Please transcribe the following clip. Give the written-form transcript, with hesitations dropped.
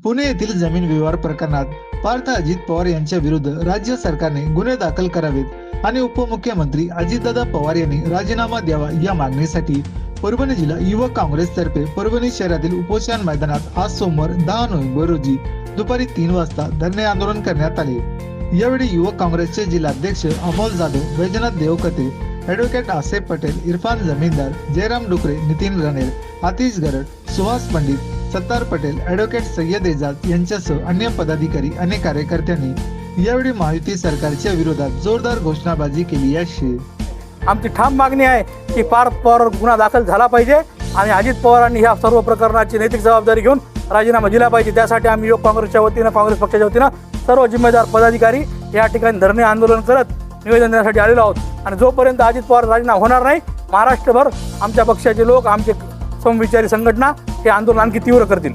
पुणे येथील जमीन व्यवहार प्रकरणात पार्थ अजित पवार यांच्या विरुद्ध राज्य सरकारने गुन्हे दाखल करावेत आणि उपमुख्यमंत्री अजितदादा पवार यांनी राजीनामा द्यावा या मागणीसाठी परभणी जिल्हा युवक काँग्रेसतर्फे परभणी शहरातील उपोषण मैदानात आज सोमवार 10 नोव्हेंबर रोजी दुपारी 3 वाजता धरणे आंदोलन करण्यात आले। यावेळी युवक काँग्रेसचे जिल्हाध्यक्ष अमोल जाधव, वैजनाथ देवकते, ॲडव्होकेट आसेफ पटेल, इरफान जमीनदार, जयराम डुकरे, नितीन रणेर, आतिश गरड, सुहास पंडित, सत्तार पटेल, ॲडव्होकेट सय्यद एजाज यांच्यासह अन्य पदाधिकारी आणि कार्यकर्त्यांनी यावेळी महायुती सरकारच्या विरोधात जोरदार घोषणाबाजी केली आहे। आमची ठाम मागणी आहे की पार्थ पवार गुन्हा दाखल झाला पाहिजे आणि अजित पवारांनी ह्या सर्व प्रकरणाची नैतिक जबाबदारी घेऊन राजीनामा दिला पाहिजे। त्यासाठी आम्ही युवक काँग्रेसच्या वतीनं, काँग्रेस पक्षाच्या वतीनं सर्व जिम्मेदार पदाधिकारी या ठिकाणी धरणे आंदोलन करत निवेदन देण्यासाठी आलेलो आहोत आणि जोपर्यंत अजित पवार राजीनामा होणार नाही, महाराष्ट्रभर आमच्या पक्षाचे लोक, आमचे समविचारी संघटना हे आंदोलन आणखी तीव्र करतील।